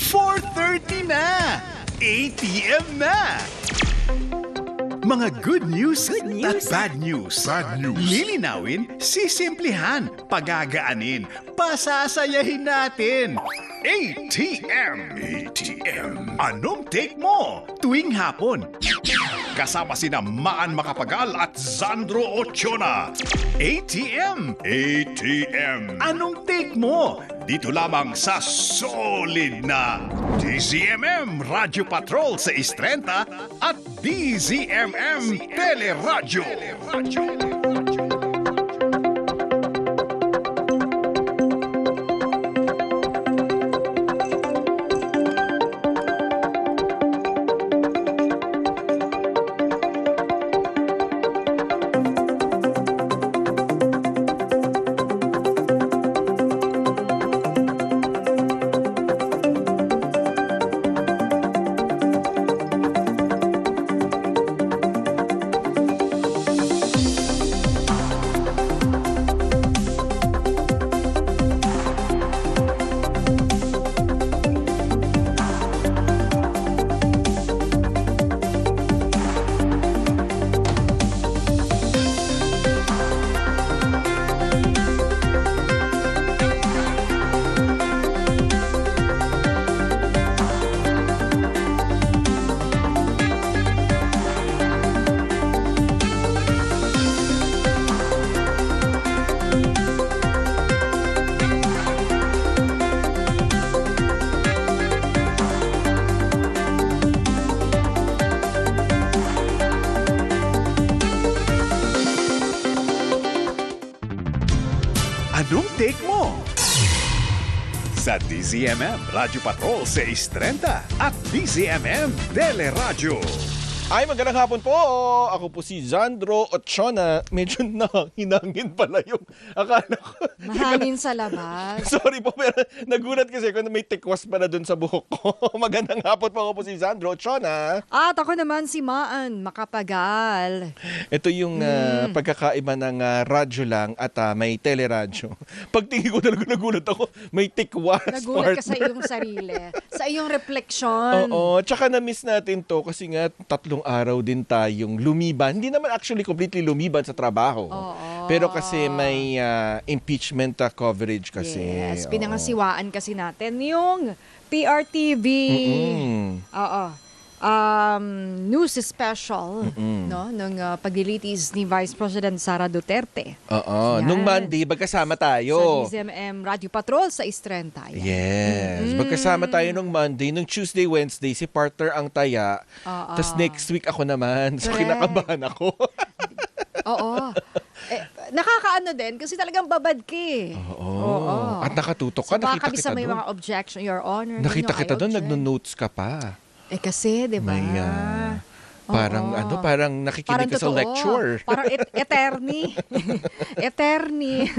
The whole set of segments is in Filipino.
4:30 na! ATM na! Mga good news at bad news. Lilinawin, sisimplihan, pagagaanin, pasasayahin natin. ATM. Anong take mo? Tuwing hapon. Kasama sina Maan Macapagal at Sandro Ochoa. ATM. Anong take mo? Dito lamang sa solid na DZMM Radyo Patrol sa 630 at DZMM Teleradyo. Anong take mo? Sa DZMM Radyo Patrol 630 at DZMM Teleradyo. Ay, magandang hapon po. Ako po si Sandro Ochoa. Medyo hinangin pala yung akala ko. Mahangin sa labas. Sorry po, pero nagulat kasi ako na may tikwas pala dun sa buhok ko. Magandang hapon po. Ako po si Sandro Ochoa. At ako naman si Maan Macapagal. Ito yung pagkakaiba ng radyo lang at may teleradyo. Pagtingin ko talaga nagulat ako, may tikwas. Nagulat ka sa iyong sarili. Sa iyong refleksyon. Oo, tsaka na-miss natin to kasi nga 3 araw din tayong lumiban. Hindi naman actually completely lumiban sa trabaho. Oo. Pero kasi may impeachment coverage kasi. Yes, pinangasiwaan kasi natin yung PRTV. Oo. News special no ng paglilitis ni Vice President Sara Duterte. Oo. Yan. Nung Monday, magkasama tayo. Sa DZMM Radio Patrol sa 630. Yes. Magkasama tayo nung Monday. Nung Tuesday, Wednesday, si partner ang taya. Tapos next week ako naman. So, Correct. kinakabahan ako. Oo. Nakakaano din kasi talagang babad ka eh. Oo. At nakatutok ka. So, baka Nakita kabisa kita may doon. mga objection, Your Honor. Nakita ganyan, kita I doon. object. Nagno-notes ka pa. Eh kasi, di ba? May, parang Oo. parang nakikinig ka sa totoo. lecture. Parang eternity. Eternity.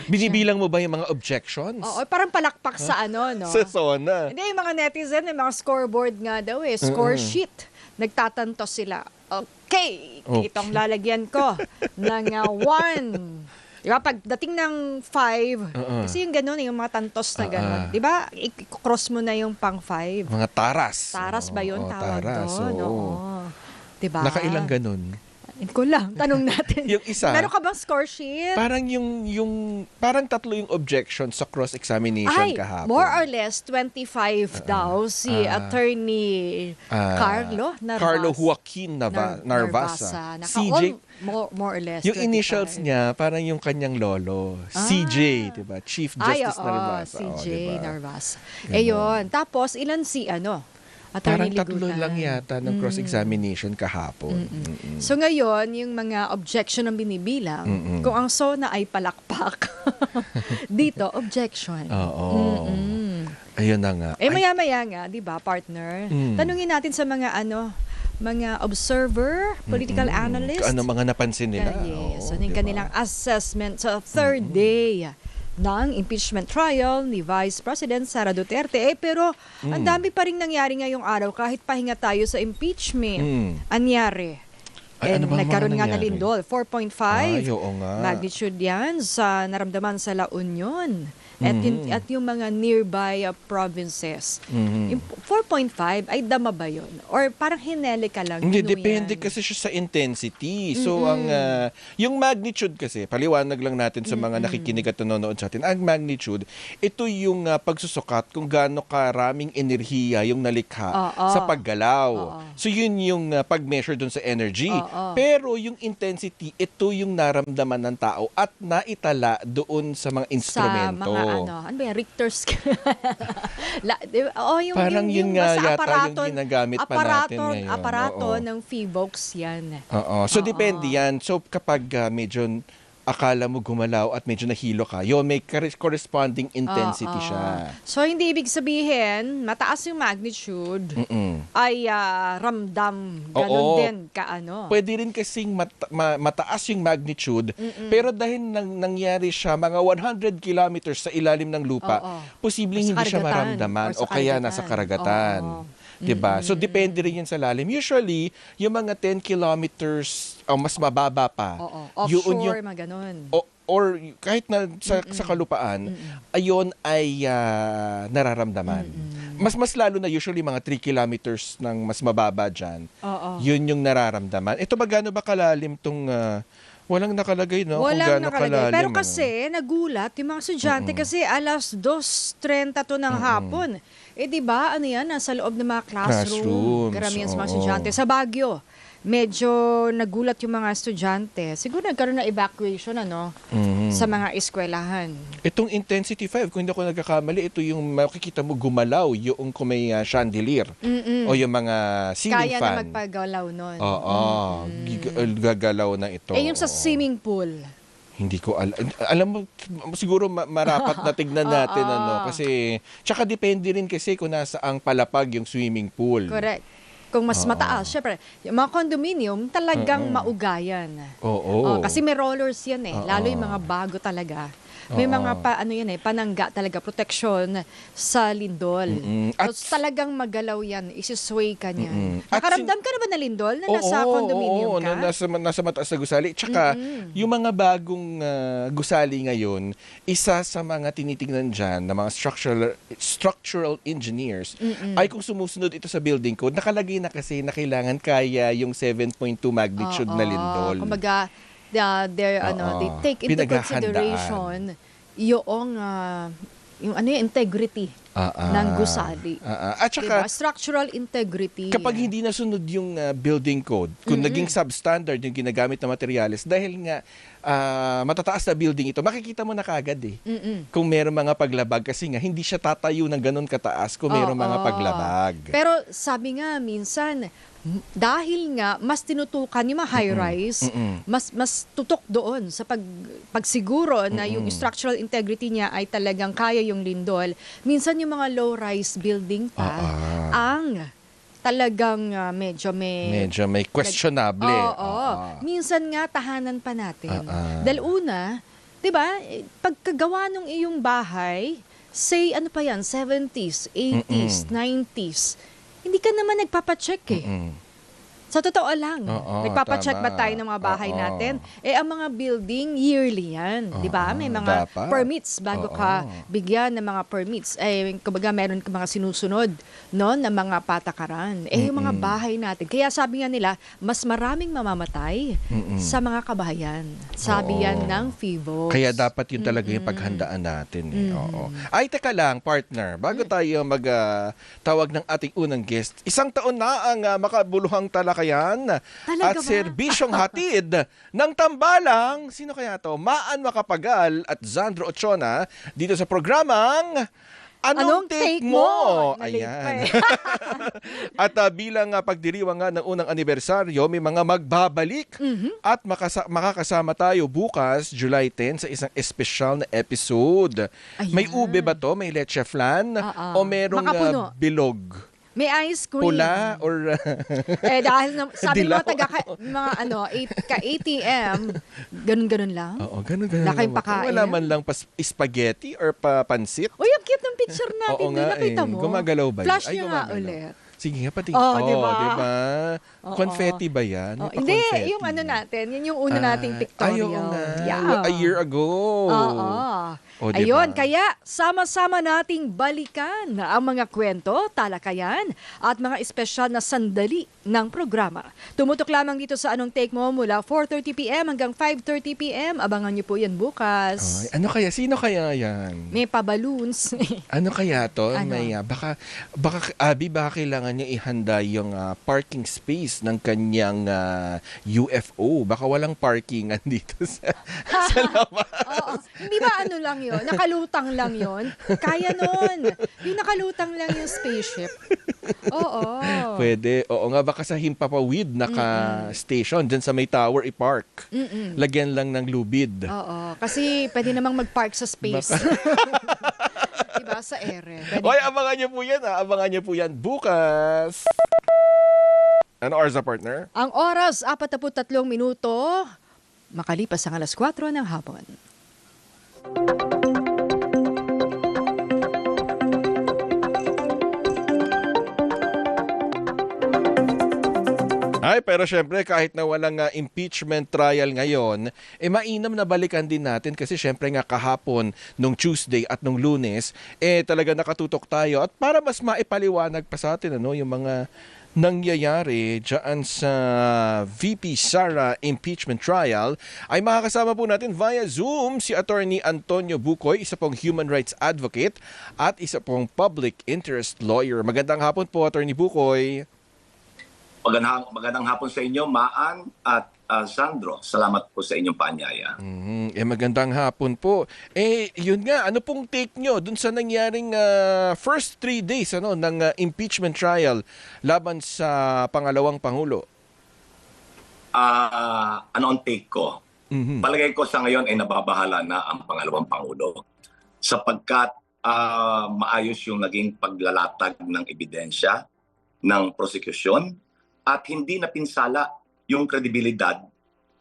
Binibilang mo ba yung mga objections? Oo, parang palakpak sa ano, no? Sa SONA. Hindi, yung mga netizen, may mga scoreboard nga daw eh. Score sheet. Nagtatanto sila. Okay, itong lalagyan ko ng 1. Diba? Pagdating ng 5, kasi yung gano'n, yung mga tantos na gano'n. Diba? I-cross mo na yung pang 5. Mga taras. Taras ba yun tawag taras, doon? oo. Oo. Diba? Nakailang ganun? Hindi ko lang. Tanong natin. Yung isa. Meron ka bang score sheet? Parang parang 3 yung objection sa cross-examination Ay, kahapon. more or less 25 daw si Attorney Carlo Narvasa. Carlo Joaquin Narvasa. CJ. More or less. Yung 25. initials niya, parang yung kanyang lolo. CJ, diba? Chief Justice Narvasa. CJ diba? Narvasa. Ganon. Ayun. Tapos, ilan si Parang Attorney 3 Ligutan? lang yata ng cross-examination kahapon. So ngayon, yung mga objection ang binibilang, kung ang SONA ay palakpak, dito, objection. Oo. Ayun na nga. Maya-maya nga, di ba, partner? Tanungin natin sa mga mga observer, political analyst. Ano mga napansin nila. Yes. So, yung diba? kanilang assessment sa third day ng impeachment trial ni Vice President Sara Duterte. Pero ang dami pa rin nangyari ngayong araw kahit pahinga tayo sa impeachment. Anyari. Ay, ano ba ang nagkaroon mga nga na nangyari? lindol, 4.5 Ay, oo nga. magnitude yan sa naramdaman sa La Union at yung mga nearby provinces. Yung 4.5 ay dama ba yun? Or parang hinele ka lang? Hindi, Inuyan? depende kasi siya sa intensity. So, yung magnitude kasi, paliwanag lang natin sa mga nakikinig at nanonood sa atin, ang magnitude, ito yung pagsusukat kung gaano karaming enerhiya yung nalikha sa paggalaw. So, yun yung pag-measure dun sa energy. Pero yung intensity, ito yung naramdaman ng tao at naitala doon sa mga instrumento. Sa mga ano ba yan, Richter scale? Parang yun nga yata yung ginagamit pa natin ngayon. Aparato ng PHIVOLCS yan. Oo. So, depende yan. So, kapag medyo akala mo gumalaw at medyo nahilo ka, yun, may corresponding intensity siya. So, hindi ibig sabihin, mataas yung magnitude, ay ramdam. Ganon din ka ano. Pwede rin kasing mataas yung magnitude, pero dahil nangyari siya mga 100 kilometers sa ilalim ng lupa, posibleng hindi siya maramdaman o kaya nasa karagatan. Diba? So, depende rin yan sa lalim. Usually, yung mga 10 kilometers o mas mababa pa. Offshore, mga ganun. Or kahit na sa kalupaan, ayon ay nararamdaman. Mas lalo na usually mga 3 kilometers ng mas mababa dyan. Yun yung nararamdaman. Ito ba gaano ba kalalim tong... walang nakalagay, no? Walang nakalagay. Pero kasi, nagulat yung mga estudyante kasi alas 2:30 to ng hapon. Di ba, ano yan, nasa loob ng mga classroom. Karamihan sa mga estudyante. Sa Baguio, medyo nagulat yung mga estudyante. Siguro nagkaroon na evacuation, sa mga eskwelahan. Itong intensity 5, kung hindi ako nagkakamali, ito yung makikita mo gumalaw, yung kung may chandelier. O yung mga ceiling fan. Kaya na magpagalaw nun. Gagalaw na ito. Yung sa swimming pool. Hindi ko alam mo, siguro marapat na tignan natin kasi tsaka depende rin kasi kung nasaang palapag yung swimming pool. Correct. Kung mas mataas, syempre, yung mga condominium talagang maugayan. Kasi may rollers yan lalo yung mga bago talaga. May mga panangga talaga, proteksyon sa lindol. So, talagang magalaw yan, isisway ka niyan. Nakaramdam ka na ba na lindol na nasa condominium ka? Nasa mataas na gusali. Tsaka, yung mga bagong gusali ngayon, isa sa mga tinitingnan dyan ng mga structural engineers, ay kung sumusunod ito sa building code, nakalagay na kasi na kailangan kaya yung 7.2 magnitude na lindol. Kumbaga, they take into consideration yung integrity ng gusali. At saka, structural integrity. Kapag hindi nasunod yung building code, kung naging substandard yung ginagamit na materials, dahil nga matataas na building ito, makikita mo na kagad kung meron mga paglabag kasi nga hindi siya tatayo ng ganun kataas kung meron mga paglabag. Pero sabi nga minsan, dahil nga mas tinutukan yung mga high-rise, mas tutok doon sa pagsiguro na yung structural integrity niya ay talagang kaya yung lindol. Minsan yung mga low-rise building pa ang talagang medyo may questionable. Minsan nga tahanan pa natin. Dahil una, 'di ba, pagkagawa ng iyong bahay, say ano pa yan, 70s, 80s, 90s, hindi ka naman nagpapacheck Sa totoo lang, nagpapacheck ba tayo ng mga bahay natin? Ang mga building, yearly yan. Di ba? May mga permits bago ka bigyan ng mga permits. Kumbaga, meron ka mga sinusunod na mga patakaran. Yung mga bahay natin. Kaya sabi nga nila, mas maraming mamamatay sa mga kabahayan. Sabi yan ng PHIVOLCS. Kaya dapat yun talaga yung paghandaan natin. Ay, teka lang, partner. Bago tayo mag-tawag ng ating unang guest, 1 taon na ang makabuluhang talakayan at serbisyong hatid ng tambalang, sino kaya to? Maan Macapagal at Zandro Ochona dito sa programang Anong Take Mo? Ayan. At bilang pagdiriwang nga ng unang anibersaryo, may mga magbabalik at makakasama tayo bukas, July 10, sa isang espesyal na episode. Ayan. May ube ba to? May leche flan? O merong bilog? May ice cream. Pula or dahil sabi mo ka-ATM, ganun-ganun lang. Ganun Wala kayong pakain. Wala man lang spaghetti or pansit. Uy, ang cute ng picture natin. Nakita mo? Gumagalaw ba yun? Flash niya nga ulit. Sige nga, pati. Diba? Confetti ba yan? Hindi, confetti. Yung natin. Yun yung una nating pictorial. A year ago. O, diba? Ayun, kaya sama-sama nating balikan ang mga kwento, talakayan at mga espesyal na sandali ng programa. Tumutok lamang dito sa Anong Take Mo mula 4:30 p.m. hanggang 5:30 p.m. Abangan niyo po yan bukas. Ay, ano kaya? Sino kaya yan? May pa-balloons. Ano kaya to? Ano? May, baka Abby, baka kailangan niya ihanda yung parking space ng kanyang UFO. Baka walang parkingan dito sa labas. Oo. Hindi ba ano lang yon? Nakalutang lang yon? Kaya nun. Yung nakalutang lang yung spaceship. Oo. Pwede. Oo nga, baka sa Himpapawid naka-station dyan sa may tower i-park. Lagyan lang ng lubid. Oo. Kasi pwede namang mag-park sa space. Diba? Sa ere. Pwede. Hoy, abangan niyo po yan. Abangan niyo po yan bukas. Ano oras na, partner? Ang oras, 43 minuto. Makalipas ang alas 4 ng hapon. Ay, pero syempre kahit na walang impeachment trial ngayon, mainam na balikan din natin kasi syempre nga kahapon, nung Tuesday at nung Lunes, talaga nakatutok tayo at para mas maipaliwanag pa sa atin yung mga nangyayari dyan sa VP Sara impeachment trial, ay makakasama po natin via Zoom si Attorney Antonio Bucoy, isa pong human rights advocate at isa pong public interest lawyer. Magandang hapon po, Attorney Bucoy. Magandang hapon sa inyo, Maan at Sandro. Salamat po sa inyong paanyaya. Magandang hapon po. Yun nga, ano pong take nyo dun sa nangyaring first 3 days ng impeachment trial laban sa pangalawang Pangulo? Ano ang take ko? Palagay ko sa ngayon ay nababahala na ang pangalawang Pangulo sapagkat maayos yung naging paglalatag ng ebidensya ng prosecution at hindi napinsala yung kredibilidad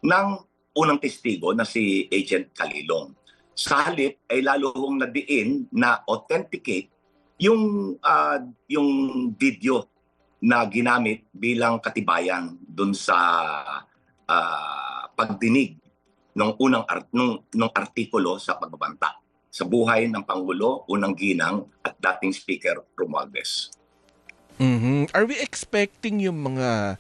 ng unang testigo na si Agent Calilong. Sa halip ay lalo hong nadiin na authenticate yung video na ginamit bilang katibayan dun sa pagdinig ng nung artikulo sa pagbabanta sa buhay ng Pangulo, unang ginang at dating Speaker Romualdez. Are we expecting yung mga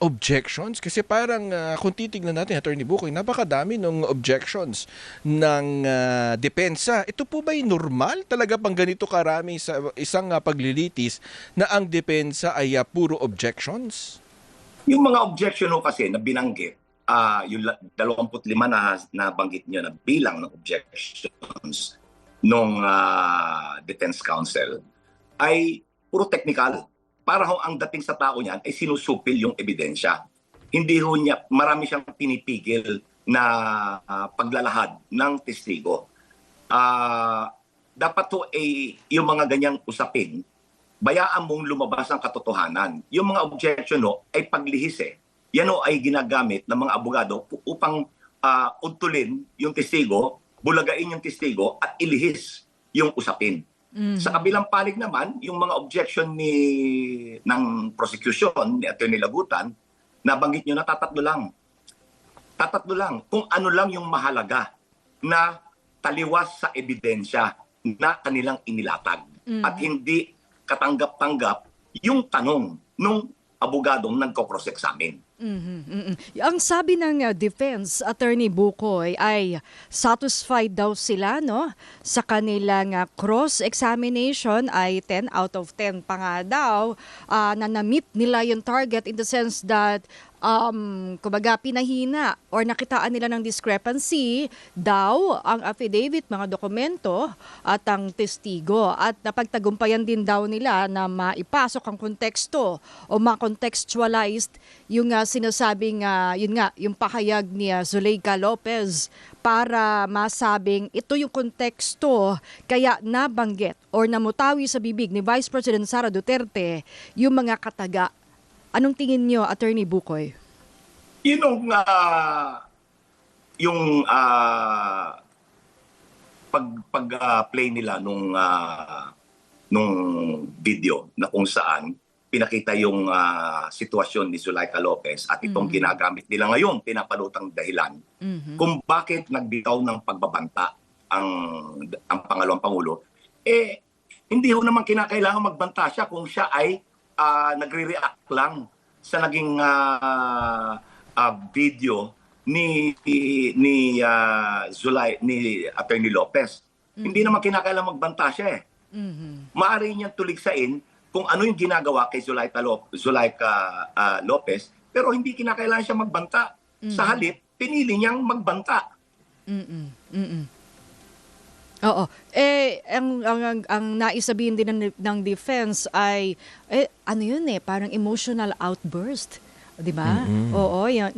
objections? Kasi parang kung titignan natin, Attorney Bucoy, napakadami ng objections ng depensa. Ito po ba'y normal? Talaga pang ganito karami sa isang paglilitis na ang depensa ay puro objections? Yung mga objection kasi na binanggit, yung 25 na banggit nyo na bilang ng objections ng Defense Counsel ay puro technical. Para ang dating sa tao niyan ay sinusupil yung ebidensya. Hindi ho niya, marami siyang pinipigil na paglalahad ng testigo. Dapat ho yung mga ganyang usapin, bayaan mong lumabas ang katotohanan. Yung mga objection ay paglihis Yan ay ginagamit ng mga abogado upang untulin yung testigo, bulagain yung testigo at ilihis yung usapin. Sa kabilang panig naman, yung mga objection ng prosecution ni Atty. Lagutan, nabanggit nyo na tatatlo lang. Tatatlo lang. Kung ano lang yung mahalaga na taliwas sa ebidensya na kanilang inilatag. At hindi katanggap-tanggap yung tanong nung abogadong nagko-cross-examine. Ang sabi ng defense attorney Bucoy ay satisfied daw sila sa kanilang cross-examination ay 10 out of 10 pa nga daw na na-meet nila yung target in the sense that kumbaga pinahina or nakitaan nila ng discrepancy daw ang affidavit, mga dokumento at ang testigo at napagtagumpayan din daw nila na maipasok ang konteksto o ma-contextualized yung sinasabing yung pahayag ni Zuleika Lopez para masabing ito yung konteksto kaya nabanggit or namutawi sa bibig ni Vice President Sara Duterte yung mga kataga. Anong tingin niyo, Attorney Bucoy? Yung pag-play nila nung video na kung saan pinakita yung sitwasyon ni Zuleika Lopez at itong ginagamit nila ngayon, pinapalutang dahilan kung bakit nagbitaw ng pagbabanta ang pangalawang pangulo, hindi ho naman kinakailangan magbanta siya kung siya ay nagre-react lang sa naging video ni Attorney Lopez. Hindi naman kinakailangan magbanta siya eh. Maaari niyang tuligsain kung ano yung ginagawa kay Zulaika Lopez, pero hindi kinakailangan siya magbanta. Sa halip, pinili niyang magbanta. Oo. Ang naisabihin din ng defense ay, ano yun parang emotional outburst. Di ba? Oo, yan,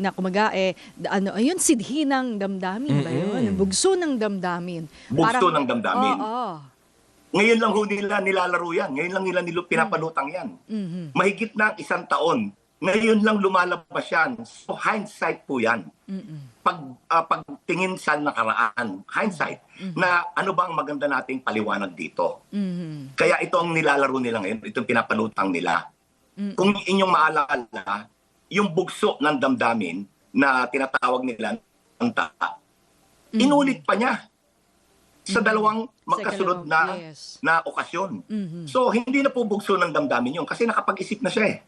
ayun, sidhi ng damdamin ba yun? Bugso ng damdamin. Bugso ng damdamin. Oo. Ngayon lang ho nila nilalaro yan. Ngayon lang nila pinapalutang yan. Mahigit na 1 taon. Ngayon lang lumalabas yan. So hindsight po yan. Pagtingin sa nakaraan, hindsight, na ano ba ang maganda nating paliwanag dito. Kaya ito ang nilalaro nila ngayon, itong pinapalutang nila. Kung inyong maalala, yung bugso ng damdamin na tinatawag nila ng tata, inulit pa niya sa dalawang magkasunod na okasyon. So hindi na po bugso ng damdamin yun kasi nakapag-isip na siya eh.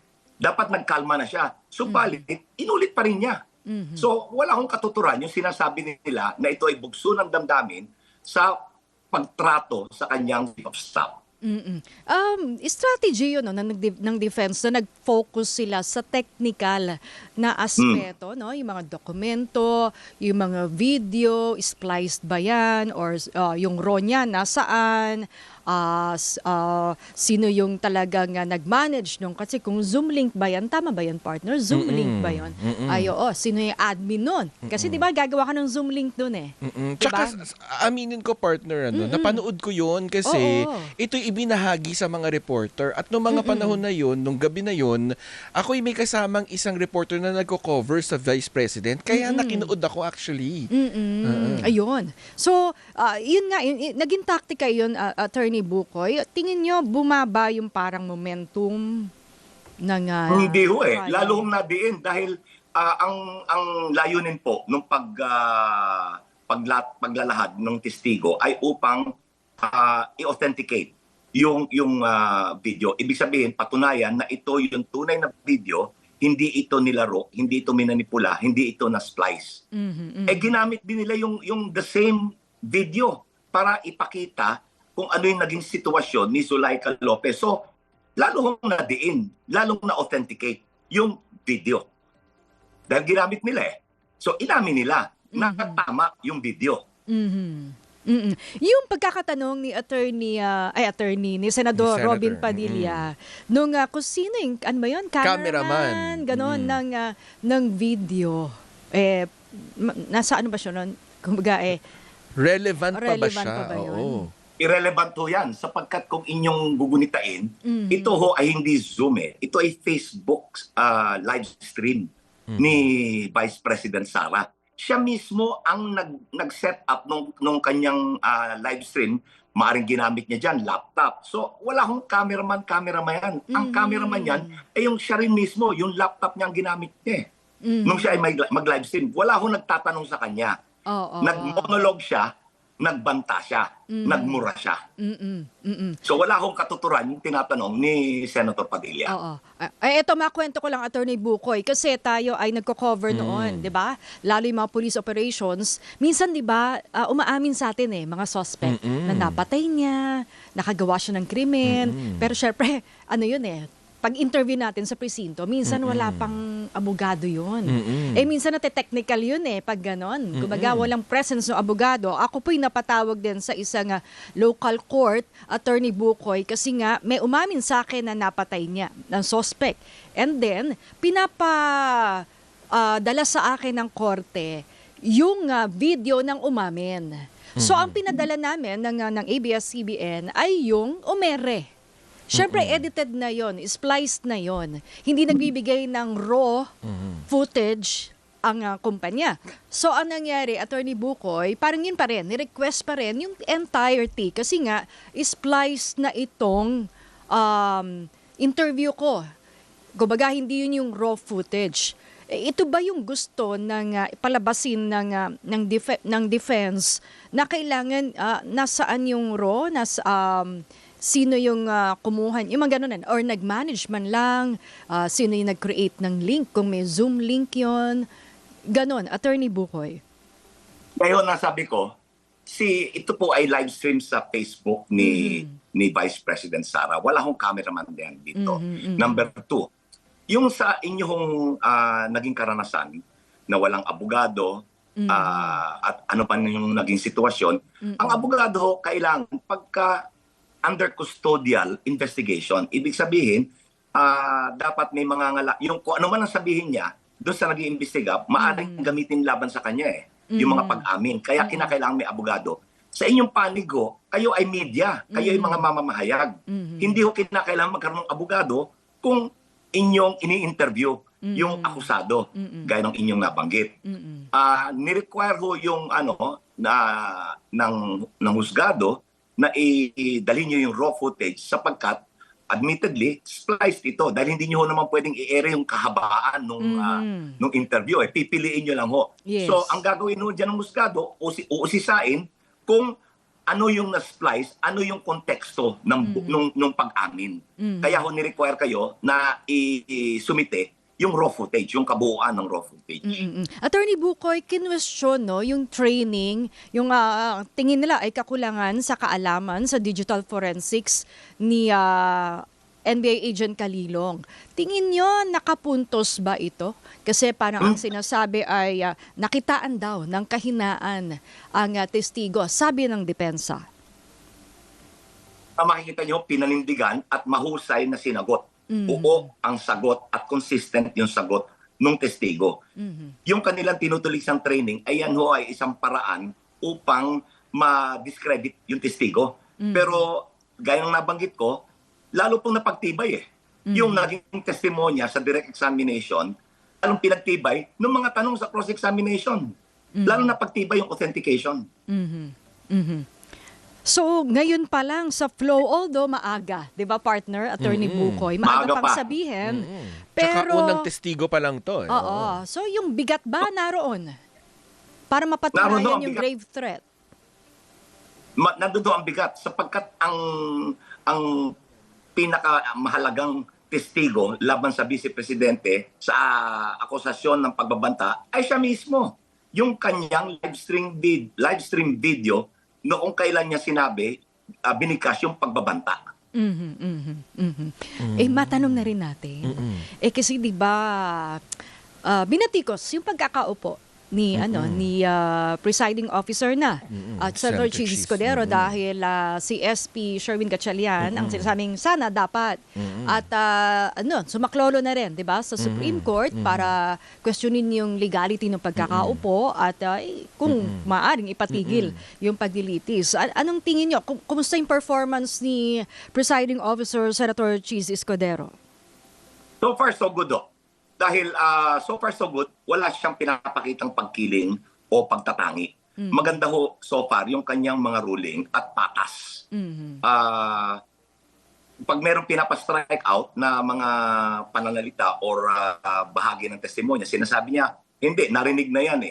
Dapat nagkalma na siya. Subalit, inulit pa rin niya. So, wala akong katuturan yung sinasabi nila na ito ay bugso ng damdamin sa pagtrato sa kanyang chief of staff. Strategy yun ng defense na nag-focus sila sa technical na aspeto, no? Yung mga dokumento, yung mga video, spliced ba yan, or yung raw niya nasaan, sino yung talagang nag-manage nung, kasi kung Zoom link ba yan, tama ba yan partner? Zoom link ba yun? Sino yung admin nun? Kasi di ba gagawa ka ng Zoom link dun eh. Tsaka aminin ko partner, napanood ko yun kasi ito'y ibinahagi sa mga reporter at nung mga panahon na yun, nung gabi na yun, ako'y may kasamang isang reporter na nagko-cover sa Vice President kaya nakinood ako actually. Ayun. So, yun nga, naging taktika yun, Attorney Bukoy. Tingin nyo, bumaba yung parang momentum ng hindi ho eh. Lalo hong nadiin dahil ang layunin po nung paglalahad ng testigo ay upang i-authenticate yung video. Ibig sabihin, patunayan na ito yung tunay na video, hindi ito nilaro, hindi ito minanipula, hindi ito na-splice. Ginamit din nila yung the same video para ipakita kung ano yung naging sitwasyon ni Zulaika Lopez. So, lalo hong nadiin, lalong na-authenticate yung video. Dahil ginamit nila eh. So, inamin nila na tama yung video. Yung pagkakatanong ni ni Senador Robin Padilla nung kung sino yung cameraman ganon ng video nasa ano ba siya noon, kumbaga relevant pa ba siya? Irrelevant ho yan sapagkat kung inyong gugunitain, ito ho ay hindi Zoom eh. Ito ay Facebook live stream ni Vice President Sara. Siya mismo ang nag-set up nung kanyang live stream. Maaring ginamit niya dyan, laptop. So, wala hong cameraman yan. Ang cameraman yan ay yung siya rin mismo, yung laptop niya ang ginamit niya. Nung siya ay mag-live stream, wala hong nagtatanong sa kanya. Nag-monologue siya, nagbanta siya, nagmura siya. So wala akong katuturan yung tinatanong ni Senator Padilla. Ito, makwento ko lang, Attorney Bukoy, kasi tayo ay nagko-cover noon, di ba? Lalo yung mga police operations. Minsan, di ba, umaamin sa atin mga suspect na napatay niya, nakagawa siya ng krimen. Pero syempre, ano yun pag-interview natin sa presinto, minsan wala pang abogado yun. Minsan nate-technical yun pag ganon. Kumbaga, walang presence ng abogado. Ako po'y napatawag din sa isang local court, Attorney Bukoy, kasi nga may umamin sa akin na napatay niya, ng suspect. And then, dala sa akin ng korte yung video ng umamin. So, ang pinadala namin ng ABS-CBN ay yung umere. Siyempre, edited na yon, spliced na yon. Hindi nagbibigay ng raw footage ang kumpanya. So, ang nangyari, Attorney Bukoy, parang yun pa rin, ni-request pa rin yung entirety kasi nga, spliced na itong interview ko. Kumbaga, hindi yun yung raw footage. ito ba yung gusto ng palabasin ng defense na kailangan nasaan yung raw, sino yung kumuha, yung mga ganun, or nag-manage man lang, sino yung nag-create ng link, kung may Zoom link yon, ganun, Attorney Bukoy. Ngayon, nasabi ko, ito po ay live stream sa Facebook ni Vice President Sara. Wala akong cameraman din dito. Number 2, yung sa inyong naging karanasan na walang abogado at ano pa yung naging sitwasyon, ang abogado kailangan pagka under custodial investigation. Ibig sabihin, dapat may mga yung kung ano man ang sabihin niya, doon sa nag-iimbestiga, maaaring gamitin laban sa kanya yung mga pag-amin. Kaya kinakailangan may abogado. Sa inyong panigo, kayo ay media, kayo ay mga mamamahayag. Hindi ho kinakailangan magkaroon ng abogado kung inyong ini-interview yung akusado, gaya ng inyong nabanggit. Ni-require ho yung ng husgado na idalhin nyo yung raw footage sapagkat admittedly, spliced ito dahil hindi nyo naman pwedeng i-ere yung kahabaan nung interview. Pipiliin nyo lang ho. Yes. So, ang gagawin ho dyan ng husgado, uusisain kung ano yung na-splice, ano yung konteksto nung pag-amin. Kaya ho ni-require kayo na i-sumite yung raw footage, yung kabuuan ng raw footage. Attorney Bukoy, kinwestiyon yung training, yung tingin nila ay kakulangan sa kaalaman sa digital forensics ni NBA agent Kalilong. Tingin nyo, nakapuntos ba ito? Kasi parang ang sinasabi ay nakitaan daw ng kahinaan ang testigo, sabi ng depensa. Makikita nyo, pinanindigan at mahusay na sinagot. Oo ang sagot at consistent yung sagot ng testigo. Yung kanilang tinutuligsang training, ayan ho ay isang paraan upang ma-discredit yung testigo. Pero gaya ng nabanggit ko, lalo pong napagtibay yung naging testimonya sa direct examination, lalong pinagtibay ng mga tanong sa cross-examination. Lalo napagtibay yung authentication. So, ngayon pa lang sa flow, although maaga, di ba partner, Attorney Bukoy? Maaga pang pa sabihin. Tsaka Pero, unang testigo pa lang to. oo. So, yung bigat ba naroon? Para mapatunayan Naroon yung bigat. grave threat? Nandoon ang bigat sapagkat ang pinakamahalagang testigo laban sa Vice Presidente sa akusasyon ng pagbabanta ay siya mismo. Yung kanyang live stream video noong kailan niya sinabi, binigkas yung pagbabanta. Matanong na rin natin. Kasi di ba binatikos yung pagkakaupo ni presiding officer na at Senator Senator Chis Chis. Escudero dahil si SP Sherwin Gatchalian ang sinasabing sana dapat at sumaklolo na rin, 'di ba, sa Supreme Court para questionin yung legality ng pagkakaupo at kung maaring ipatigil yung paglilitis. Anong tingin niyo? Kumusta yung performance ni presiding officer Senator Chis Escudero? So far, so good. Dahil so far so good, wala siyang pinapakitang pagkiling o pagtatangi. Maganda ho so far yung kanyang mga ruling at patas. Pag merong pinapastrike out na mga pananalita or bahagi ng testimonya, sinasabi niya, hindi, narinig na yan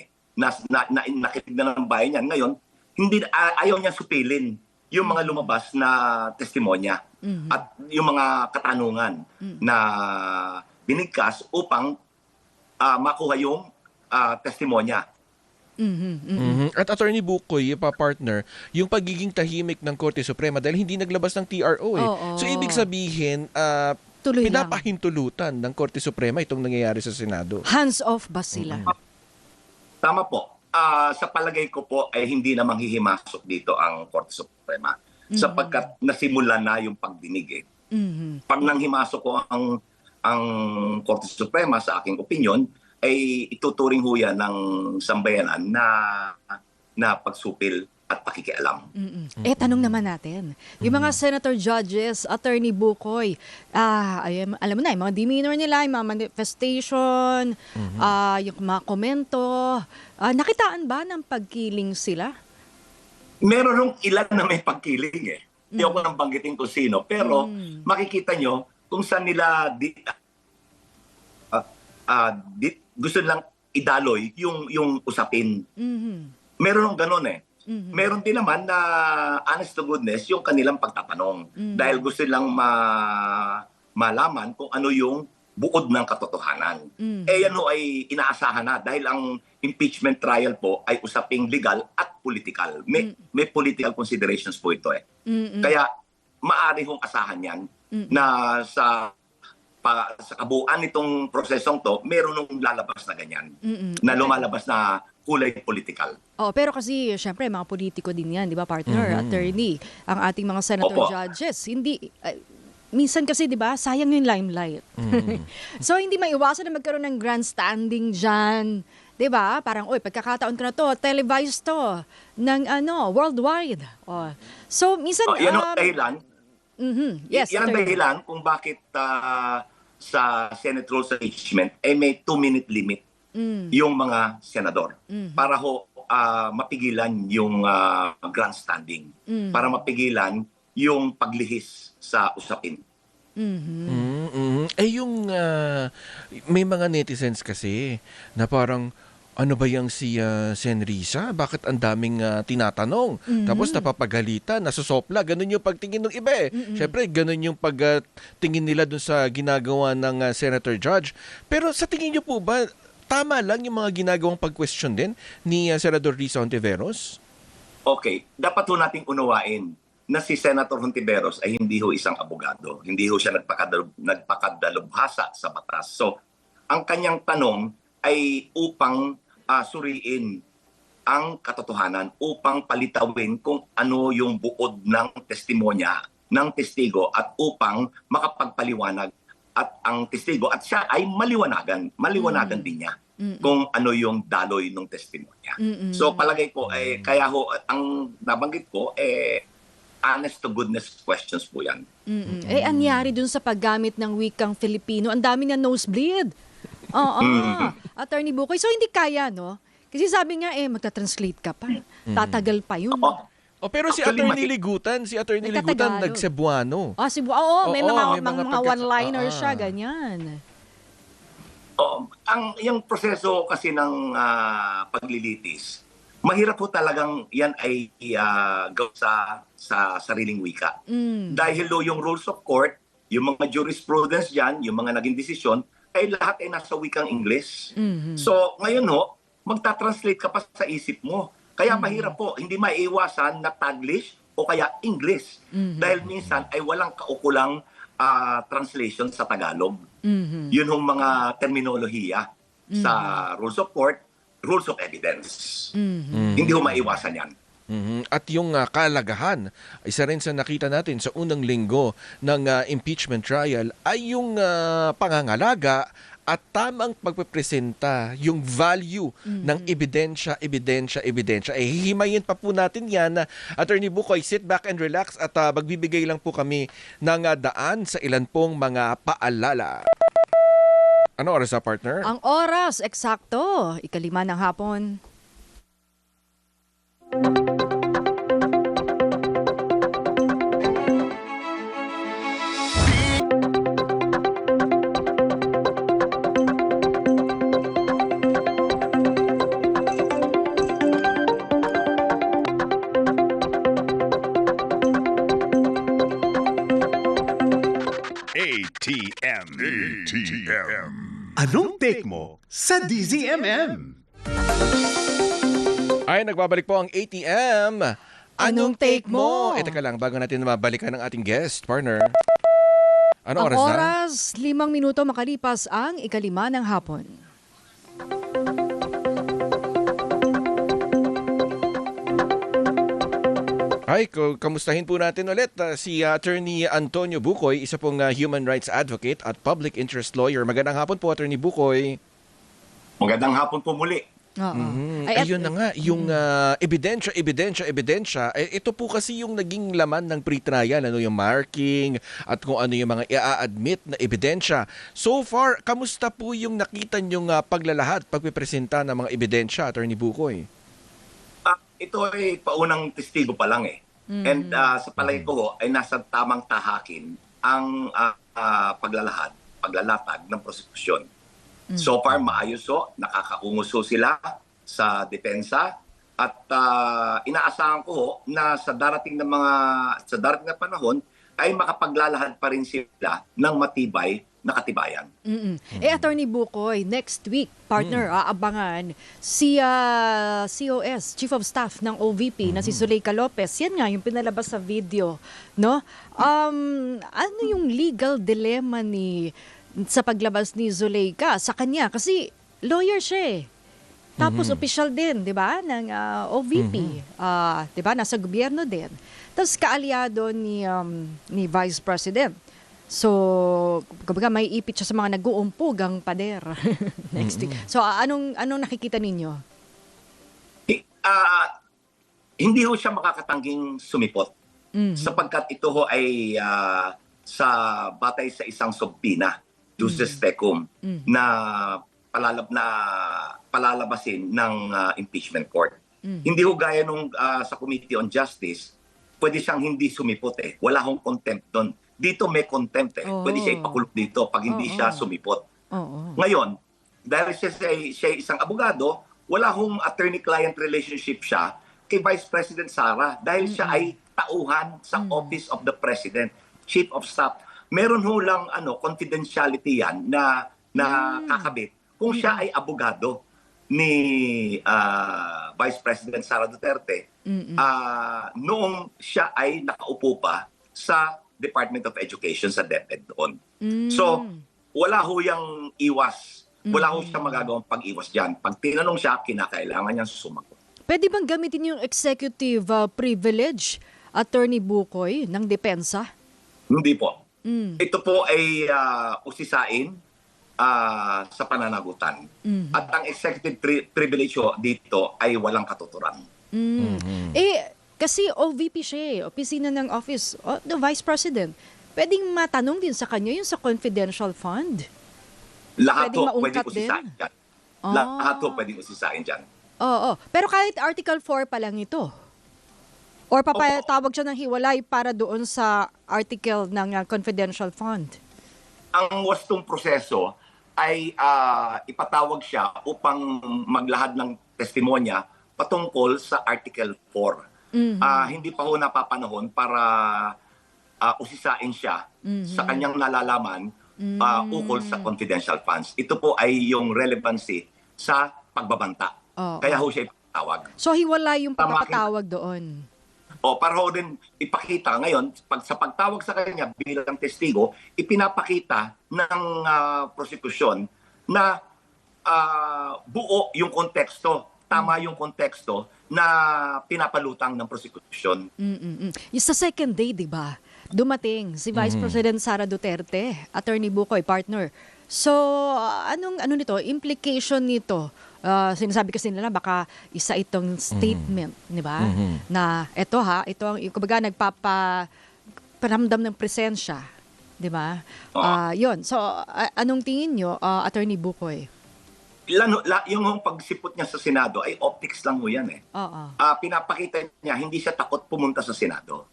nakinig na ng bayan yan. Ngayon, ayaw niya supilin yung mga lumabas na testimonya at yung mga katanungan na binigkas upang makuha yung testimonya. At Attorney Bukoy, partner, yung pagiging tahimik ng Korte Suprema dahil hindi naglabas ng TRO . So ibig sabihin, Tuloy lang. pinapahintulutan ng Korte Suprema itong nangyayari sa Senado. Hands off ba sila? Tama po. Sa palagay ko po ay hindi na manghihimasok dito ang Korte Suprema sapagkat nasimula na yung pagdinig . Pag nanghimasok ko ang Korte Suprema, sa aking opinion, ay ituturing ho yan ng sambayanan na pagsupil at pakikialam. Tanong naman natin. Yung mga senator judges, Attorney Bukoy, alam mo na, yung mga demeanor nila, yung mga manifestation, yung mga komento, nakitaan ba ng pagkiling sila? Meron nung ilan na may pagkiling . Hindi ako nang banggitin kung sino. Pero makikita nyo kung saan nila gusto nilang idaloy yung usapin. Meron ng ganun eh. Meron din naman na honest to goodness yung kanilang pagtatanong dahil gusto nilang malaman kung ano yung buod ng katotohanan. Yan ho ay inaasahan na dahil ang impeachment trial po ay usaping legal at political. May political considerations po ito eh. Kaya maaari hong asahan yan na sa kabuuan nitong prosesong to, meron nung lalabas na ganyan. Na lumalabas na kulay political. Pero kasi, syempre, mga politiko din yan, di ba, partner, attorney, ang ating mga senator judges. Hindi, minsan kasi, di ba, sayang yung limelight. So, hindi maiwasan na magkaroon ng grandstanding dyan. Di ba? Parang, pagkakataon ko na to, televised to, ng worldwide. So, minsan... yan ang dahilan. Yes, yan ang dahilan kung bakit sa Senate Rules of Impeachment may 2-minute limit yung mga senador para mapigilan yung grandstanding, para mapigilan yung paglihis sa usapin. Yung may mga netizens kasi na parang ano ba yung si Sen Risa? Bakit ang daming tinatanong? Tapos napapagalitan, nasusopla. Ganun yung pagtingin ng iba eh. Siyempre, ganun yung pagtingin nila dun sa ginagawa ng Senator Judge. Pero sa tingin niyo po ba, tama lang yung mga ginagawang pag-question din ni Senador Risa Hontiveros? Okay. Dapat ho nating unawain na si Senator Hontiveros ay hindi ho isang abogado. Hindi ho siya nagpakadalubhasa sa batas. So, ang kanyang tanong ay upang suriin ang katotohanan, upang palitawin kung ano yung buod ng testimonya ng testigo at upang makapagpaliwanag at ang testigo at siya ay maliwanagan din niya kung ano yung daloy ng testimonya. So palagay ko, kaya ho, ang nabanggit ko, honest to goodness questions po yan. Anyari dun sa paggamit ng wikang Filipino, ang dami na nosebleed. Attorney Bukoy. So, hindi kaya, no? Kasi sabi nga, magta-translate ka pa. Tatagal pa yun. Pero si Attorney Ligutan, nag-Cebuano. May mga one-liner siya, ganyan. Yung proseso kasi ng paglilitis, mahirap po talagang yan ay gawin sa sariling wika. Dahil yung rules of court, yung mga jurisprudence dyan, yung mga naging desisyon, ay lahat ay nasa wikang English. So, ngayon magta-translate ka pa sa isip mo. Kaya mahirap po, hindi maiiwasan na Taglish o kaya English. Dahil minsan ay walang kaukulang translation sa Tagalog. Yun yung mga terminolohiya sa rules of court, rules of evidence. Hindi ho maiwasan yan. At yung kalagahan, isa rin sa nakita natin sa unang linggo ng impeachment trial ay yung pangangalaga at tamang pagpepresenta, yung value ng ebidensya. Hihimayin pa po natin yan. Attorney Bukoy, sit back and relax at magbibigay lang po kami ng daan sa ilan pong mga paalala. Ano oras na, partner? Ang oras, eksakto, 5:05 ng hapon. ATM. Anong take mo sa DZMM? Ay, nagbabalik po ang ATM. Anong take mo? Teka lang, bago natin mabalikan ang ating guest, partner. Ano Ang oras na? oras, 5 minuto makalipas ang 5:05 ng hapon. Ay, kamustahin po natin ulit si Attorney Antonio Bukoy, isa pong human rights advocate at public interest lawyer. Magandang hapon po, Attorney Bukoy. Magandang hapon po muli. Ayun na nga, yung ebidensya. Ito po kasi yung naging laman ng pre-trial, yung marking at kung ano yung mga i-admit na ebidensya. So far, kamusta po yung nakita nyong paglalahad, pagpipresenta ng mga ebidensya, Attorney Bukoy? Ito ay paunang testigo pa lang eh. And sa palagay ko ay nasa tamang tahakin ang paglalatag ng prosekusyon. So far, maayos ho, nakakaunguso sila sa depensa at inaasahan ko ho na sa darating na panahon ay makapaglalahad pa rin sila ng matibay na katibayan. Attorney Bukoy, next week, partner, aabangan si COS, Chief of Staff ng OVP na si Zuleika Lopez. Yan nga yung pinalabas sa video, no? Ano yung legal dilemma sa paglabas ni Zuleika sa kanya? Kasi lawyer siya eh. Tapos official din, 'di ba, ng OVP. 'Di ba, nasa gobyerno din. Tapos kaalyado ni Vice President. So, kumbaga may ipit siya sa mga nag-uumpugang pader next week. So, anong nakikita ninyo? Hindi ho siya makakatangging sumipot. Sapagkat ito ho ay sa batay sa isang subpina, Justice Tecum, na palalabasin ng impeachment court. Hindi ho gaya nung sa Committee on Justice, pwede siyang hindi sumipot eh. Wala hong contempt doon. Dito may contempt eh. Pwede siya ipakulong dito pag hindi siya sumipot. Ngayon, dahil siya isang abogado, wala hong attorney-client relationship siya kay Vice President Sara dahil siya ay tauhan sa Office of the President, Chief of Staff. Meron ho lang confidentiality yan na kakabit kung siya ay abogado ni Vice President Sara Duterte noong siya ay nakaupo pa sa Department of Education sa DepEd doon. So, wala ho yung iwas. Wala ho siya magagawang pag-iwas dyan. Pag tinanong siya, kinakailangan niyang sumagot. Pwede bang gamitin yung executive privilege, Attorney Bukoy, ng depensa? Hindi po. Ito po ay usisain sa pananagutan. At ang executive privilege dito ay walang katuturan. Kasi OVP siya eh, opisina ng Office of the Vice President. Pwedeng matanong din sa kanya yung sa confidential fund. Lahat Pwedeng po maungkat pwedeng usisain din? dyan. Lahat po pwedeng usisain dyan. Oo. Pero kahit Article 4 pa lang ito. Or papatawag siya ng hiwalay para doon sa article ng confidential fund. Ang wastong proseso ay ipatawag siya upang maglahad ng testimonya patungkol sa Article 4. Hindi pa ho napapanahon para usisain siya sa kanyang nalalaman ukol sa confidential funds. Ito po ay yung relevancy sa pagbabanta. Kaya ho siya ipatawag. So hiwalay yung pagpapatawag doon. Para ho din ipakita ngayon, sa pagtawag sa kanya bilang testigo, ipinapakita ng prosekusyon na buo yung konteksto, tama yung konteksto na pinapalutang ng prosekusyon. Yung sa second day, di ba? Dumating si Vice President Sara Duterte, Attorney Bukoy, partner. So, ano nito? Implication nito? Sinasabi kasi nila baka isa itong statement, di ba? Na ito ang kumbaga nagpaparamdam ng presensya, di ba? Yun. So, anong tingin nyo, Attorney Bukoy? Yung pagsipot niya sa Senado ay optics lang ho yan eh. Pinapakita niya hindi siya takot pumunta sa Senado.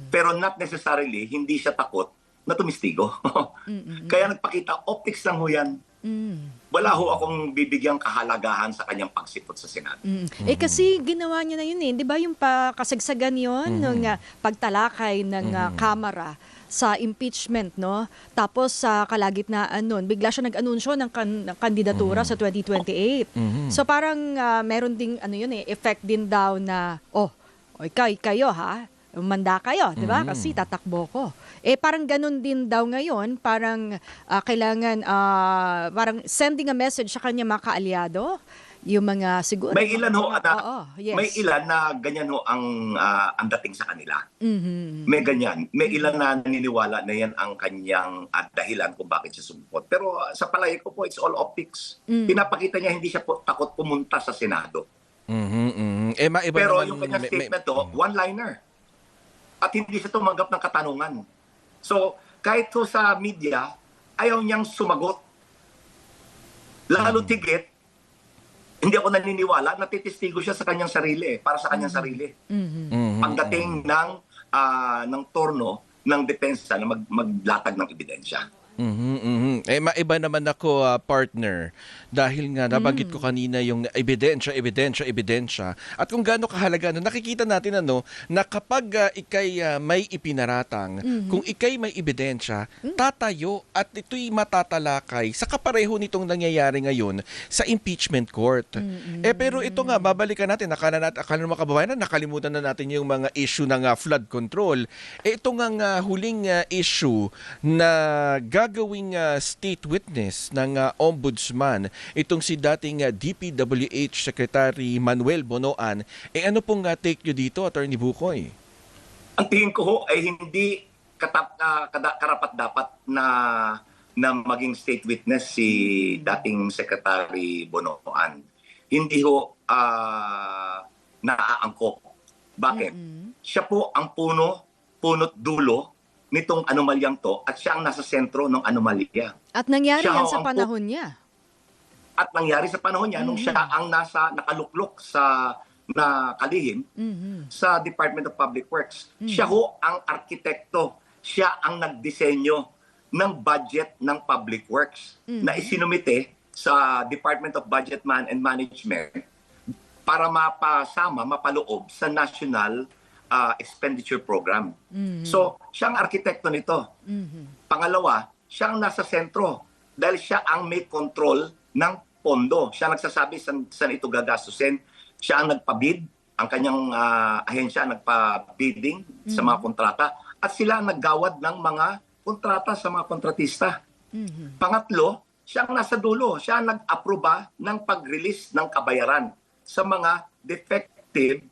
Pero not necessarily hindi siya takot na tumistigo. Kaya nagpakita, optics lang ho yan. Wala ho akong bibigyang kahalagahan sa kanyang pagsipot sa Senado. Kasi ginawa niya na yun eh. Di ba yung kasagsagan yun ng pagtalakay ng Kamara sa impeachment, no? Tapos sa kalagitnaan nun, bigla siya nag-anunsyo ng kandidatura sa 2028. So parang meron ding effect din daw na kayo ha, manda kayo, 'di ba? Kasi tatakbo ko. Parang ganun din daw ngayon, parang kailangan parang sending a message sa kanya mga kaalyado. Yung mga siguro. May ilan ho, yes. May ilan na ganyan ho ang dating sa kanila. May ganyan. May ilan na naniniwala na yan ang kanyang dahilan kung bakit siya sumipot. Pero sa palagay ko po, it's all optics. Pinapakita niya hindi siya takot pumunta sa Senado. Pero yung kanyang statement one-liner. At hindi siya tumanggap ng katanungan. So, kahit ho sa media, ayaw niyang sumagot. Lalo tigit, hindi ako naniniwala, natitistigo siya sa kanyang sarili, para sa kanyang sarili. Pagdating ng torno ng depensa na maglatag ng ebidensya. Maiba naman ako, partner. Dahil nga nabanggit ko kanina yung ebidensya. At kung gaano kahalaga, nakikita natin na kapag ikay may ipinaratang, kung ikay may ebidensya, tatayo at ito'y matatalakay sa kapareho nitong nangyayari ngayon sa impeachment court. Pero ito nga, babalikan natin, akala ng mga kababayan nakalimutan na natin yung mga issue ng flood control. Ito nga huling issue na gagawing state witness ng ombudsman, itong si dating DPWH Secretary Manuel Bonoan. Ano pong take nyo dito, Attorney Bukoy? Ang tingin ko ho ay hindi karapat-dapat na maging state witness si dating Secretary Bonoan. Hindi ho naaangkop. Bakit? Siya po ang puno't dulo nitong anomalyang to at siya ang nasa sentro ng anomalya. At nangyari Siya yan sa panahon niya. At nangyari sa panahon niya nung siya ang nakaluklok sa kalihim sa Department of Public Works. Siya ho ang arkitekto. Siya ang nagdisenyo ng budget ng Public Works na isinumite sa Department of Budget and Management para mapaloob sa National Expenditure Program. So, siya ang arkitekto nito. Pangalawa, siya ang nasa sentro dahil siya ang may control ng pondo. Siya nagsasabi saan ito gagastusin. Siya ang nagpabid, ang kanyang ahensya nagpa-bidding sa mga kontrata at sila ang naggawad ng mga kontrata sa mga kontratista. Pangatlo, siya ang nasa dulo. Siya ang nag-aproba ng pag-release ng kabayaran sa mga defective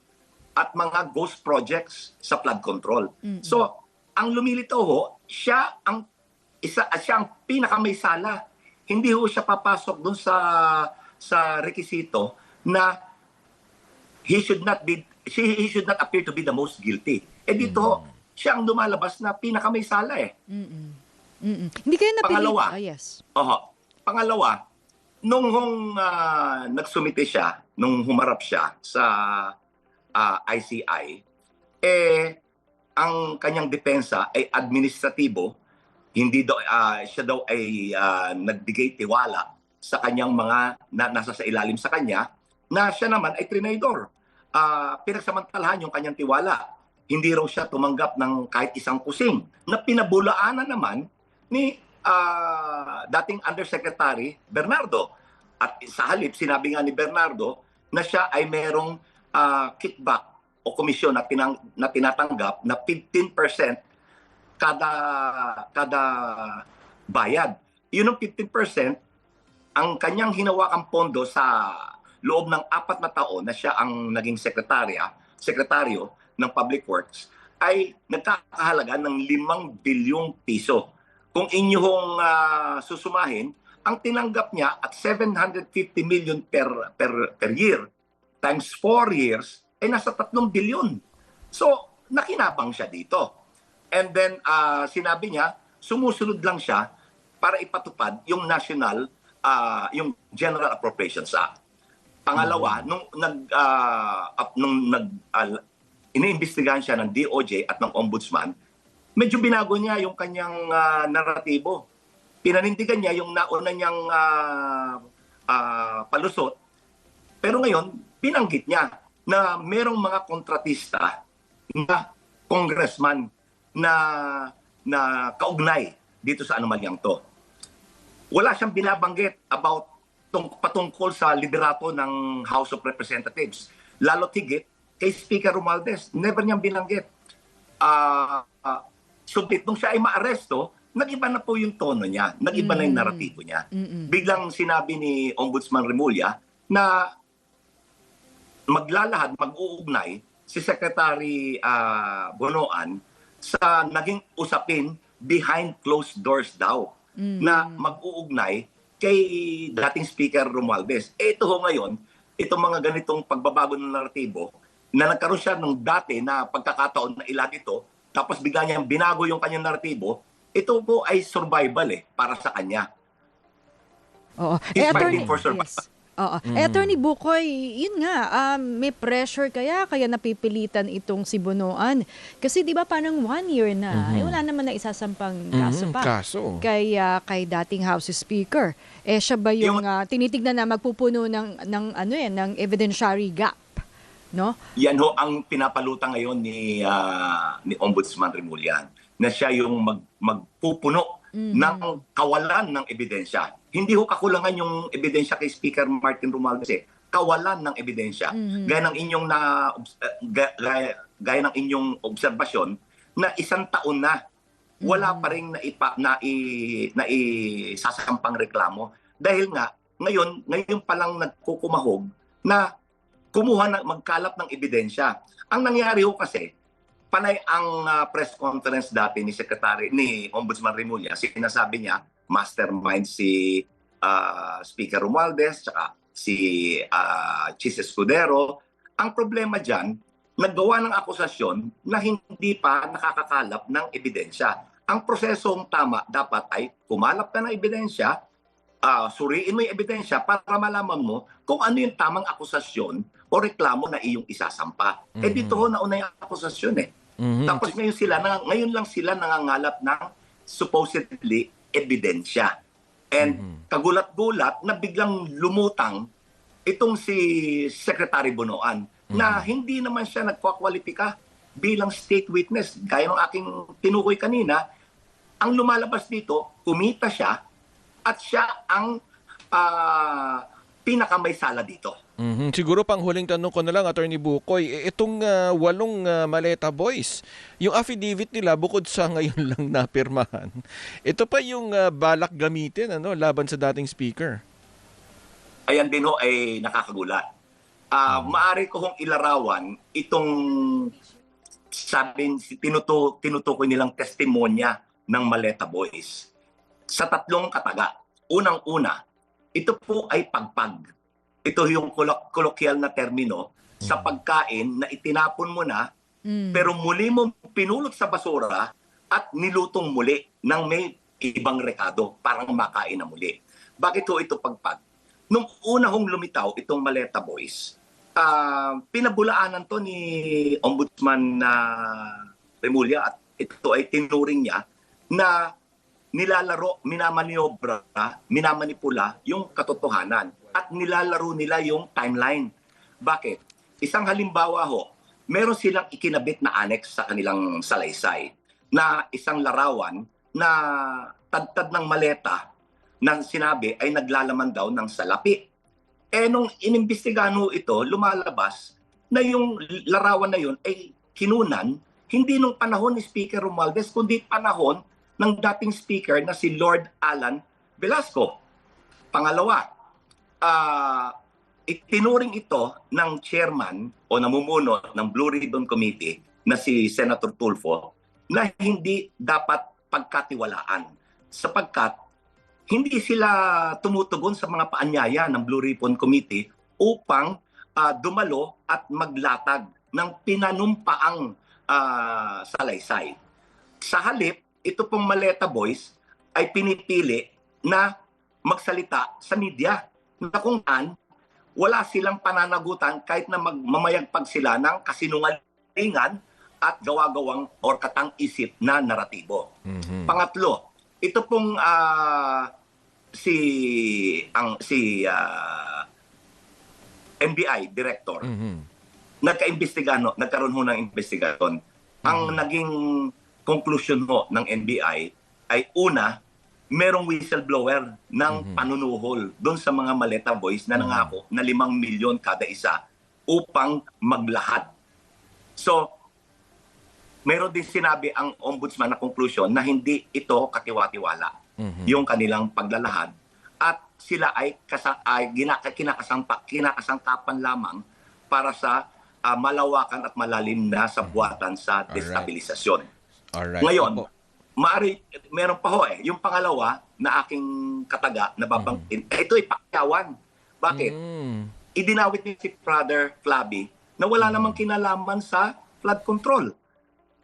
at mga ghost projects sa flood control. So, ang lumilitaw ho, siya ang pinakamaysala. Hindi ho siya papasok dun sa rekisito na he should not appear to be the most guilty. Dito siya ang lumalabas na pinakamaysala Hindi kayo napili. Pangalawa. Yes. Pangalawa, nung nagsumite siya, nung humarap siya sa ICI, ang kanyang depensa ay administratibo. Hindi siya daw ay nagbigay tiwala sa kanyang mga nasa sa ilalim sa kanya, na siya naman ay trinidor. Pinagsamantalahan yung kanyang tiwala. Hindi raw siya tumanggap ng kahit isang kusing, na pinabulaanan naman ni dating Undersecretary Bernardo. At sa halip, sinabi nga ni Bernardo na siya ay merong kickback o komisyon na tinatanggap na 15% kada bayad. Yun ang 15%, ang kanyang hinawakang pondo sa loob ng 4 na taon na siya ang naging sekretaryo ng Public Works ay nagkakahalaga ng 5 bilyong piso. Kung inyong susumahin, ang tinanggap niya at 750 million per year times 4 years ay nasa 3 bilyon. So, nakinabang siya dito. And then, sinabi niya, sumusunod lang siya para ipatupad yung yung General Appropriations Act. Pangalawa, nung iniimbestigahan siya ng DOJ at ng Ombudsman, medyo binago niya yung kanyang naratibo. Pinanindigan niya yung nauna niyang palusot. Pero ngayon, binanggit niya na merong mga kontratista na congressman na kaugnay dito sa anomalyang to. Wala siyang binabanggit about patungkol sa liderato ng House of Representatives. Lalo tigit kay Speaker Romualdez. Never niyang binanggit. Subit nung siya ay maaresto, nag-iba na po yung tono niya. Nag-iba na yung naratibo niya. Biglang sinabi ni Ombudsman Remulla na mag-uugnay si Secretary Bonoan sa naging usapin behind closed doors daw na mag-uugnay kay dating Speaker Romualdez. Ito ho ngayon, itong mga ganitong pagbabago ng naratibo na nagkaroon siya ng dati na pagkakataon na ilan ito, tapos bigla niyang binago yung kanyang naratibo, ito po ay survival para sa kanya. Oo. He's fighting for survival. Yes. Oo. Attorney Bukoy, yun nga, may pressure kaya napipilitan itong si Bunoan. Kasi di ba parang 1 year na, wala naman na isasampang kaso pa. Kay dating House Speaker. Siya ba yung tinitignan na magpupuno ng evidentiary gap? No? Yan ho ang pinapalutang ngayon ni Ombudsman Remulla, na siya yung magpupuno ng kawalan ng ebidensya. Hindi ho kakulangan yung ebidensya kay Speaker Martin Romualdez. Kawalan ng ebidensya. Gaya ng inyong obserbasyon na 1 taon na wala pa ring naisasampang reklamo. Dahil nga, ngayon pa lang nagkukumahog na magkalap ng ebidensya. Ang nangyari ho kasi, panay ang press conference dati ni Ombudsman Remulla, sinasabi niya, mastermind si Speaker Romualdez, tsaka si Chis Escudero. Ang problema dyan, naggawa ng akusasyon na hindi pa nakakakalap ng ebidensya. Ang prosesong tama dapat ay kumalap ka ng ebidensya, suriin mo yung ebidensya para malaman mo kung ano yung tamang akusasyon o reklamo na iyong isasampa. Dito ho nauna yung akusasyon Tapos ngayon lang sila nangangalap ng supposedly ebidensya. And kagulat-gulat na biglang lumutang itong si Secretary Bunoan na hindi naman siya nagkwakwalipika bilang state witness. Gaya ng aking tinukoy kanina, ang lumalabas dito, kumita siya at siya ang pinakamay sala dito. Siguro pang huling tanong ko na lang, Attorney Bukoy, itong 8 Maleta Boys, yung affidavit nila bukod sa ngayon lang napirmahan, ito pa yung balak gamitin laban sa dating speaker? Ayan din ho ay nakakagulat. Maari ko hong ilarawan itong tinutukoy nilang testimonya ng Maleta Boys sa 3 kataga. Unang-una, ito po ay pagpag. Ito yung kolokyal na termino sa pagkain na itinapon mo na pero muli mo pinulot sa basura at nilutong muli ng may ibang rekado parang makain na muli. Bakit ho ito pagpag? Nung una hong lumitaw itong Maleta Boys, pinabulaanan to ni Ombudsman Remulla at ito ay tinuring niya na nilalaro, minamanipula yung katotohanan at nilalaro nila yung timeline. Bakit? Isang halimbawa ho, meron silang ikinabit na annex sa kanilang salaysay na isang larawan na tadtad ng maleta na sinabi ay naglalaman daw ng salapi. Nung inimbestigahan ho ito, lumalabas na yung larawan na yun ay kinunan hindi nung panahon ni Speaker Romualdez kundi panahon ng dating speaker na si Lord Alan Velasco. Pangalawa, itinuring ito ng chairman o namumuno ng Blue Ribbon Committee na si Senator Tulfo na hindi dapat pagkatiwalaan sapagkat hindi sila tumutugon sa mga paanyaya ng Blue Ribbon Committee upang dumalo at maglatag ng pinanumpaang salaysay. Sa halip, ito pong Maleta Boys ay pinipili na magsalita sa media na kung saan wala silang pananagutan kahit na mamayagpag sila ng kasinungalingan at gawa-gawang or katang-isip na naratibo. Pangatlo, ito pong NBI director nagkaroon ho ng investigasyon. Ang naging conclusion ho ng NBI ay una, merong whistleblower ng panunuhol doon sa mga Maleta Boys na nangako na 5 milyon kada isa upang maglahad. So, meron din sinabi ang ombudsman na conclusion na hindi ito katiwa-tiwala yung kanilang paglalahad at sila ay kinakasangkapan lamang para sa malawakan at malalim na sabuatan sa destabilisasyon. Alright. Ngayon, meron pa ho yung pangalawa na aking kataga na babangkin, ito ay pakyawan. Bakit? Idinawit ni si Brother Flavi na wala namang kinalaman sa flood control.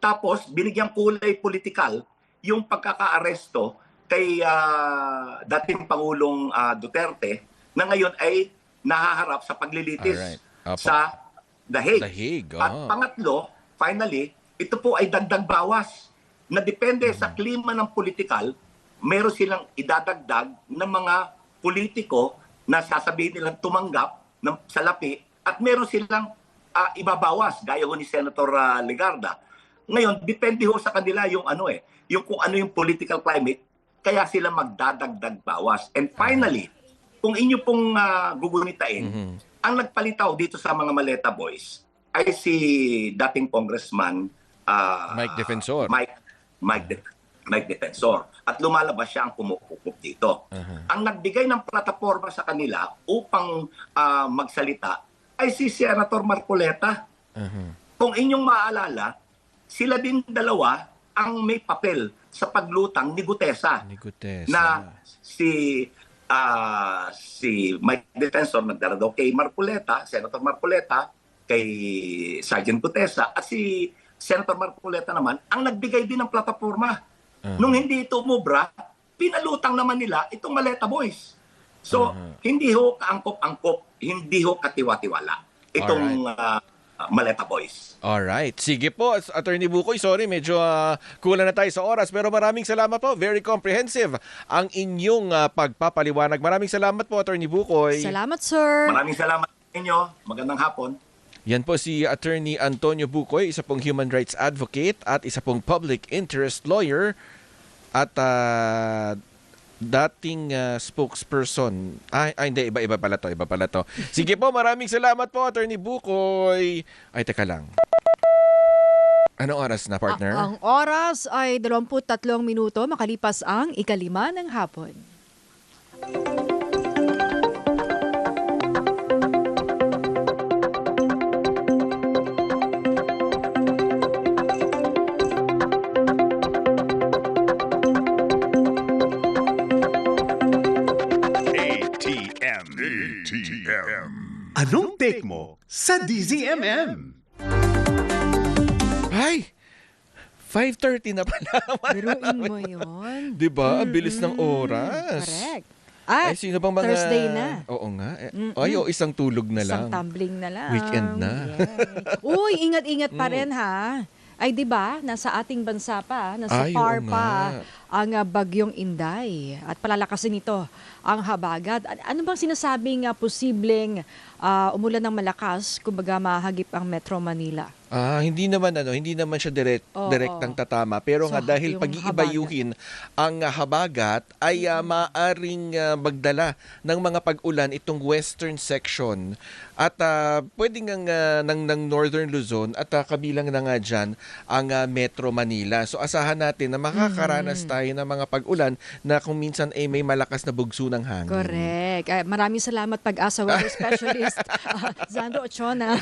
Tapos, binigyang kulay politikal yung pagkakaaresto kay dating Pangulong Duterte na ngayon ay nahaharap sa paglilitis Alright. Opo. sa The Hague. The Hague, At pangatlo, finally, ito po ay dagdag bawas na depende sa klima ng politikal, meron silang idadagdag ng mga politiko na sasabihin nilang tumanggap ng salapi at meron silang ibabawas gaya ho ni Senator Legarda. Ngayon, depende ho sa kanila yung yung kung ano yung political climate, kaya sila magdadagdag bawas. And finally, kung inyo pong gugunitain, ang nagpalitaw dito sa mga Maleta Boys ay si dating Congressman Mike Defensor. Mike Defensor. At lumalabas siya ang kumukukup dito. Ang nagbigay ng plataforma sa kanila upang magsalita ay si Senator Marcoleta. Kung inyong maaalala, sila din dalawa ang may papel sa paglutang ni Gutesa. Na si Mike Defensor nagdala daw kay Marcoleta, Senator Marcoleta, kay Sergeant Gutesa, at si Senator Marcoleta naman ang nagbigay din ng plataforma. Nung hindi ito umubra, pinalutang naman nila itong Maleta Boys. So, hindi ho kaangkop-angkop, hindi ho katiwa-tiwala itong Maleta Boys. Alright. Sige po, Attorney Bukoy. Sorry, medyo kulang na tayo sa oras. Pero maraming salamat po. Very comprehensive ang inyong pagpapaliwanag. Maraming salamat po, Attorney Bukoy. Salamat, sir. Maraming salamat sa inyo. Magandang hapon. Yan po si Attorney Antonio Bukoy, isa pong human rights advocate at isa pong public interest lawyer at dating spokesperson. Hindi, iba pala to. Sige po, maraming salamat po, Attorney Bukoy. Ay, teka lang. Anong oras na, partner? Ang oras ay 23 minuto makalipas ang 5:00 ng hapon. ATM. Anong take mo sa DZMM? Ay! 5:30 na pala. Biruin mo yun. Diba? Ang bilis ng oras. Correct. Ay, sino bang mga... Thursday na. Oo nga. Isang tulog na lang. Isang tumbling na lang. Weekend na. Yeah. Uy, ingat-ingat pa rin ha. Ay, di ba? Nasa ating bansa pa, nasa Ay, par oo pa nga. ang bagyong Inday. At palalakasin nito ang habagat. Ano bang sinasabing posibleng umulan ng malakas, kumbaga mahagip ang Metro Manila? Hindi naman siya direktang tatama. Pero So, nga dahil yung pag-iibayuhin ang habagat ay maaring magdala ng mga pag-ulan itong western section. At pwedeng ng Northern Luzon at kabilang na nga dyan ang Metro Manila. So asahan natin na makakaranas tayo ng mga pag-ulan na kung minsan ay may malakas na bugso ng hangin. Correct. Maraming salamat pag-asa weather specialist, Zando Ochona.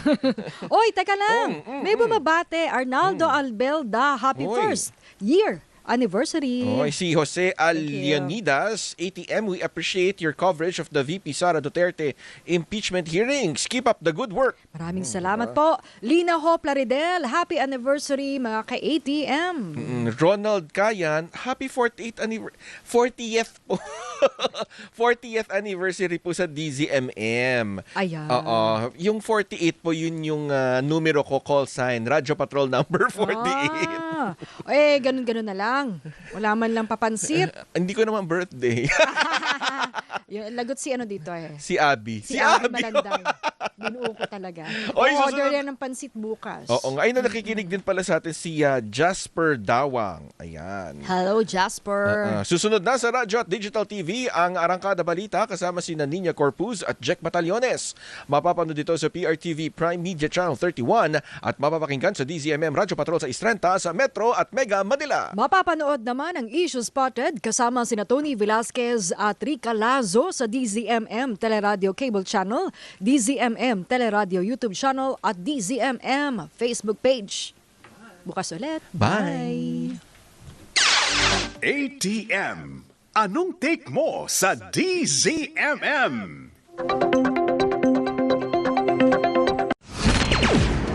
Oy, teka lang. May bumabate, Arnaldo Albelda. Happy Oy. first year anniversary. Si Jose Alianidas, ATM, we appreciate your coverage of the VP Sara Duterte impeachment hearings. Keep up the good work. Maraming salamat po. Lina Ho Plaridel, happy anniversary mga ka-ATM. Ronald Kayan, happy 40th po. 40th anniversary po sa DZMM. Ayan. Oo. Yung 48 po, yun yung numero ko, call sign, Radyo Patrol number 48. Ganun-ganun na lang. Wala man lang papansit. Hindi ko naman birthday. Yung lagot si ano dito Si Abby. Si Abby Malanday. Binuo ko talaga. Oy, Order susunod- yan ng pansit bukas. Oo nga. Ay, nakikinig din pala sa atin si Jasper Dawang. Ayan. Hello, Jasper. Susunod na sa Radyo at Digital TV ang Arangkada Balita kasama si Nina Corpuz at Jack Batallones. Mapapanood dito sa PRTV Prime Media Channel 31 at mapapakinggan sa DZMM Radyo Patrol sa Istrenta sa Metro at Mega Manila. Mapapanood naman ang Issue Spotted kasama sina Tony Velasquez at Rica Lazo sa DZMM Teleradio Cable Channel, DZMM Teleradio YouTube Channel at DZMM Facebook page. Bukas ulit. Bye. ATM. Anong take mo sa DZMM?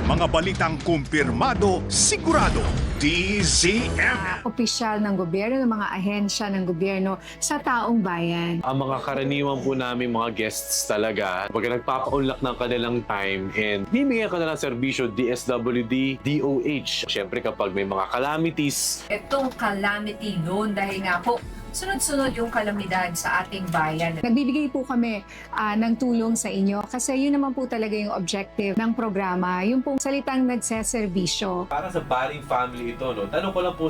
Mga balitang kumpirmado, sigurado DZMM. Opisyal ng gobyerno, ng mga ahensya ng gobyerno sa taong bayan. Ang mga karaniwan po namin mga guests talaga, pag nagpapaunlak ng kanilang time and bibigyan ka na ng serbisyo, DSWD, DOH. Siyempre kapag may mga calamities, Itong calamity loan dahil nga po sunod-sunod yung kalamidad sa ating bayan. Nagbibigay po kami ng tulong sa inyo kasi yun naman po talaga yung objective ng programa, yung pong salitang nagseserbisyo. Para sa Baring family ito, no? Tanong ko lang po